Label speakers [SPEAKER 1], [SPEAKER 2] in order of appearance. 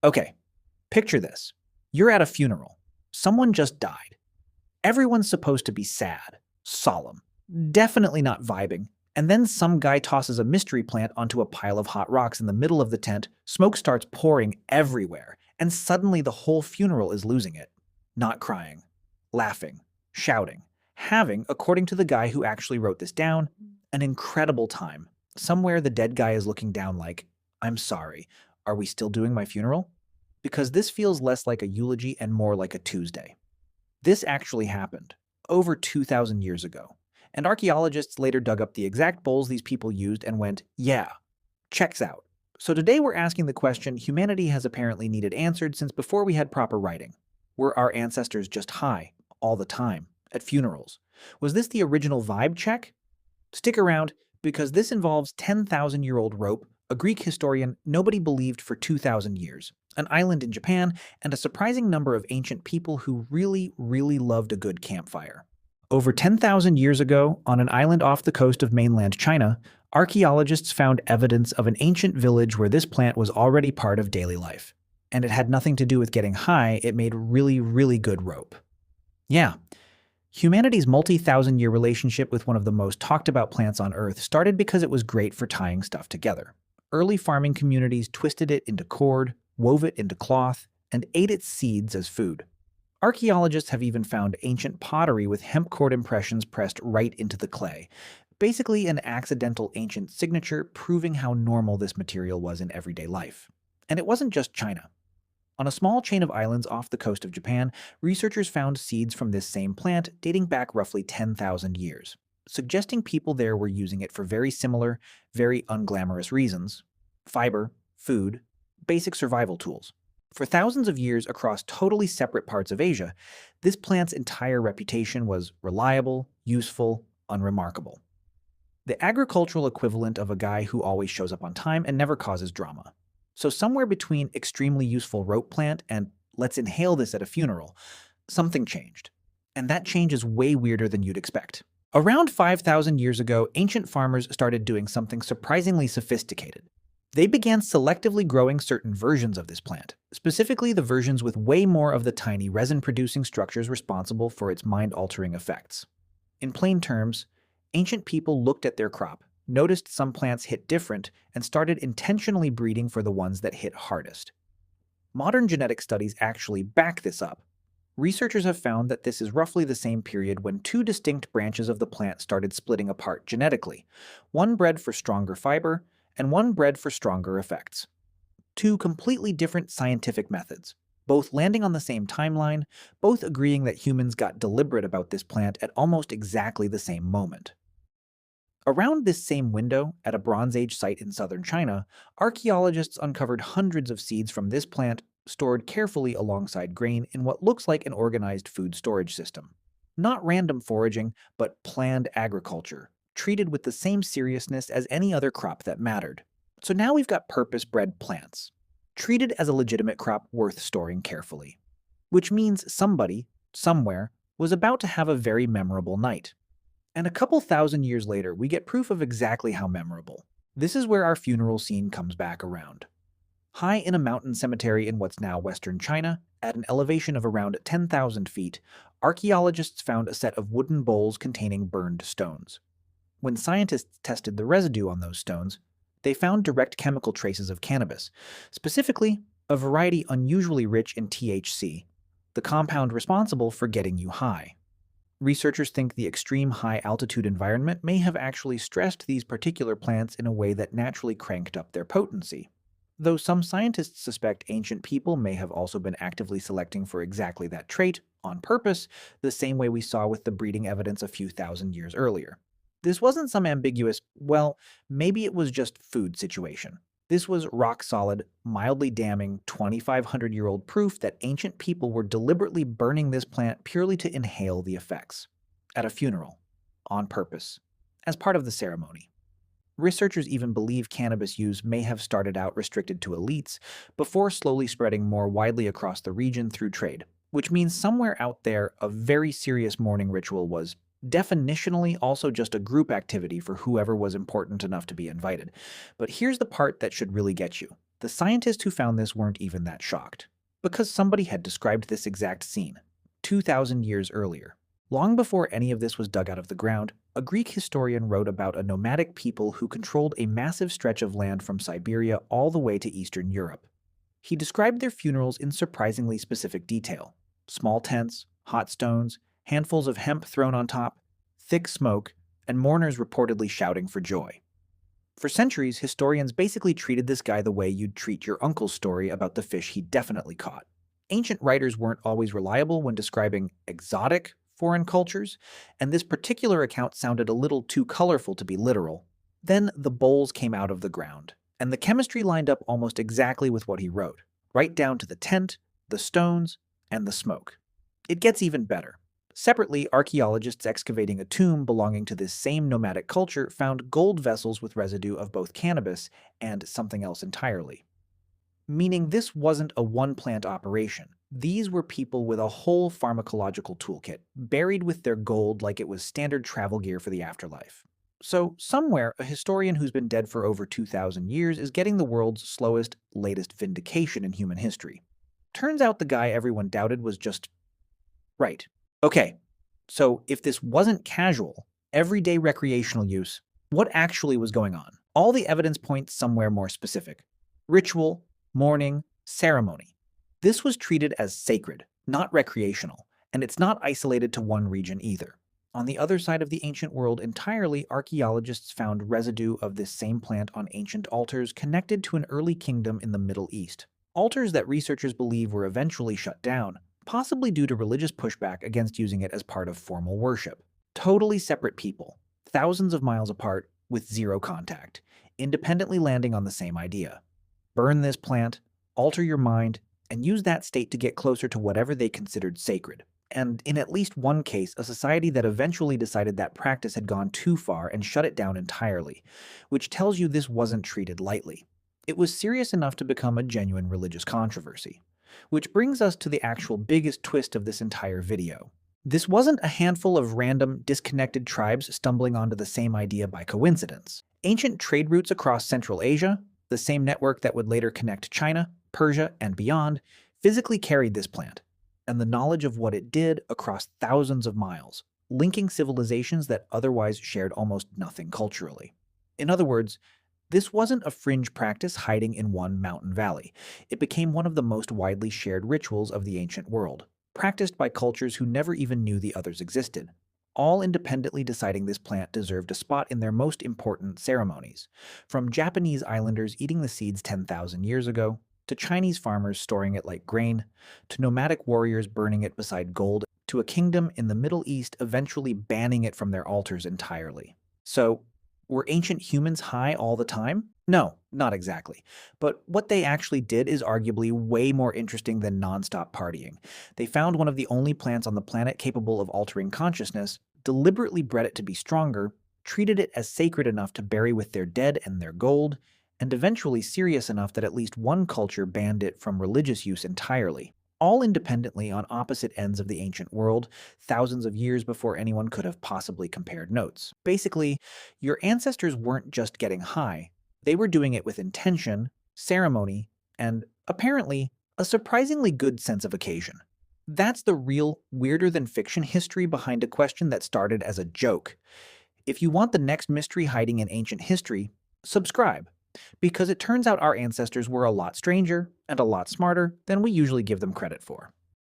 [SPEAKER 1] Okay, picture this. You're at a funeral. Someone just died. Everyone's supposed to be sad, solemn, definitely not vibing. And then some guy tosses a mystery plant onto a pile of hot rocks in the middle of the tent, smoke starts pouring everywhere, and suddenly the whole funeral is losing it. Not crying, laughing, shouting, having, according to the guy who actually wrote this down, an incredible time. Somewhere the dead guy is looking down like, I'm sorry, are we still doing my funeral? Because this feels less like a eulogy and more like a Tuesday. This actually happened over 2,000 years ago, and archaeologists later dug up the exact bowls these people used and went, yeah, checks out. So today we're asking the question humanity has apparently needed answered since before we had proper writing. Were our ancestors just high, all the time, at funerals? Was this the original vibe check? Stick around, because this involves 10,000-year-old rope, a Greek historian nobody believed for 2,000 years, an island in Japan, and a surprising number of ancient people who really, really loved a good campfire. Over 10,000 years ago, on an island off the coast of mainland China, archaeologists found evidence of an ancient village where this plant was already part of daily life. And it had nothing to do with getting high, it made really, really good rope. Yeah, humanity's multi-thousand-year relationship with one of the most talked-about plants on Earth started because it was great for tying stuff together. Early farming communities twisted it into cord, wove it into cloth, and ate its seeds as food. Archaeologists have even found ancient pottery with hemp cord impressions pressed right into the clay, basically an accidental ancient signature proving how normal this material was in everyday life. And it wasn't just China. On a small chain of islands off the coast of Japan, researchers found seeds from this same plant dating back roughly 10,000 years, suggesting people there were using it for very similar, very unglamorous reasons: fiber, food, basic survival tools. For thousands of years across totally separate parts of Asia, this plant's entire reputation was reliable, useful, unremarkable. The agricultural equivalent of a guy who always shows up on time and never causes drama. So somewhere between extremely useful rope plant and let's inhale this at a funeral, something changed. And that change is way weirder than you'd expect. Around 5,000 years ago, ancient farmers started doing something surprisingly sophisticated. They began selectively growing certain versions of this plant, specifically the versions with way more of the tiny resin-producing structures responsible for its mind-altering effects. In plain terms, ancient people looked at their crop, noticed some plants hit different, and started intentionally breeding for the ones that hit hardest. Modern genetic studies actually back this up. Researchers have found that this is roughly the same period when two distinct branches of the plant started splitting apart genetically, one bred for stronger fiber and one bred for stronger effects. Two completely different scientific methods, both landing on the same timeline, both agreeing that humans got deliberate about this plant at almost exactly the same moment. Around this same window, at a Bronze Age site in southern China, archaeologists uncovered hundreds of seeds from this plant stored carefully alongside grain in what looks like an organized food storage system. Not random foraging, but planned agriculture, treated with the same seriousness as any other crop that mattered. So now we've got purpose-bred plants, treated as a legitimate crop worth storing carefully. Which means somebody, somewhere, was about to have a very memorable night. And a couple thousand years later, we get proof of exactly how memorable. This is where our funeral scene comes back around. High in a mountain cemetery in what's now western China, at an elevation of around 10,000 feet, archaeologists found a set of wooden bowls containing burned stones. When scientists tested the residue on those stones, they found direct chemical traces of cannabis, specifically a variety unusually rich in THC, the compound responsible for getting you high. Researchers think the extreme high-altitude environment may have actually stressed these particular plants in a way that naturally cranked up their potency. Though some scientists suspect ancient people may have also been actively selecting for exactly that trait, on purpose, the same way we saw with the breeding evidence a few thousand years earlier. This wasn't some ambiguous, well, maybe it was just food situation. This was rock-solid, mildly damning, 2,500-year-old proof that ancient people were deliberately burning this plant purely to inhale the effects. At a funeral. On purpose. As part of the ceremony. Researchers even believe cannabis use may have started out restricted to elites, before slowly spreading more widely across the region through trade, which means somewhere out there a very serious mourning ritual was definitionally also just a group activity for whoever was important enough to be invited. But here's the part that should really get you. The scientists who found this weren't even that shocked, because somebody had described this exact scene 2,000 years earlier. Long before any of this was dug out of the ground, a Greek historian wrote about a nomadic people who controlled a massive stretch of land from Siberia all the way to Eastern Europe. He described their funerals in surprisingly specific detail. Small tents, hot stones, handfuls of hemp thrown on top, thick smoke, and mourners reportedly shouting for joy. For centuries, historians basically treated this guy the way you'd treat your uncle's story about the fish he definitely caught. Ancient writers weren't always reliable when describing exotic foreign cultures, and this particular account sounded a little too colorful to be literal. Then the bowls came out of the ground, and the chemistry lined up almost exactly with what he wrote, right down to the tent, the stones, and the smoke. It gets even better. Separately, archaeologists excavating a tomb belonging to this same nomadic culture found gold vessels with residue of both cannabis and something else entirely. Meaning this wasn't a one-plant operation. These were people with a whole pharmacological toolkit, buried with their gold like it was standard travel gear for the afterlife. So, somewhere, a historian who's been dead for over 2,000 years is getting the world's slowest, latest vindication in human history. Turns out the guy everyone doubted was just right. Okay, so if this wasn't casual, everyday recreational use, what actually was going on? All the evidence points somewhere more specific. Ritual, mourning, ceremony. This was treated as sacred, not recreational, and it's not isolated to one region either. On the other side of the ancient world entirely, archaeologists found residue of this same plant on ancient altars connected to an early kingdom in the Middle East. Altars that researchers believe were eventually shut down, possibly due to religious pushback against using it as part of formal worship. Totally separate people, thousands of miles apart, with zero contact, independently landing on the same idea. Burn this plant, alter your mind, and use that state to get closer to whatever they considered sacred. And in at least one case, a society that eventually decided that practice had gone too far and shut it down entirely, which tells you this wasn't treated lightly. It was serious enough to become a genuine religious controversy. Which brings us to the actual biggest twist of this entire video. This wasn't a handful of random, disconnected tribes stumbling onto the same idea by coincidence. Ancient trade routes across Central Asia, the same network that would later connect China, Persia, and beyond, physically carried this plant, and the knowledge of what it did across thousands of miles, linking civilizations that otherwise shared almost nothing culturally. In other words, this wasn't a fringe practice hiding in one mountain valley. It became one of the most widely shared rituals of the ancient world, practiced by cultures who never even knew the others existed, all independently deciding this plant deserved a spot in their most important ceremonies, from Japanese islanders eating the seeds 10,000 years ago, to Chinese farmers storing it like grain, to nomadic warriors burning it beside gold, to a kingdom in the Middle East eventually banning it from their altars entirely. So, were ancient humans high all the time? No, not exactly. But what they actually did is arguably way more interesting than nonstop partying. They found one of the only plants on the planet capable of altering consciousness, deliberately bred it to be stronger, treated it as sacred enough to bury with their dead and their gold, and eventually serious enough that at least one culture banned it from religious use entirely. All independently on opposite ends of the ancient world, thousands of years before anyone could have possibly compared notes. Basically, your ancestors weren't just getting high, they were doing it with intention, ceremony, and, apparently, a surprisingly good sense of occasion. That's the real, weirder-than-fiction history behind a question that started as a joke. If you want the next mystery hiding in ancient history, subscribe. Because it turns out our ancestors were a lot stranger and a lot smarter than we usually give them credit for.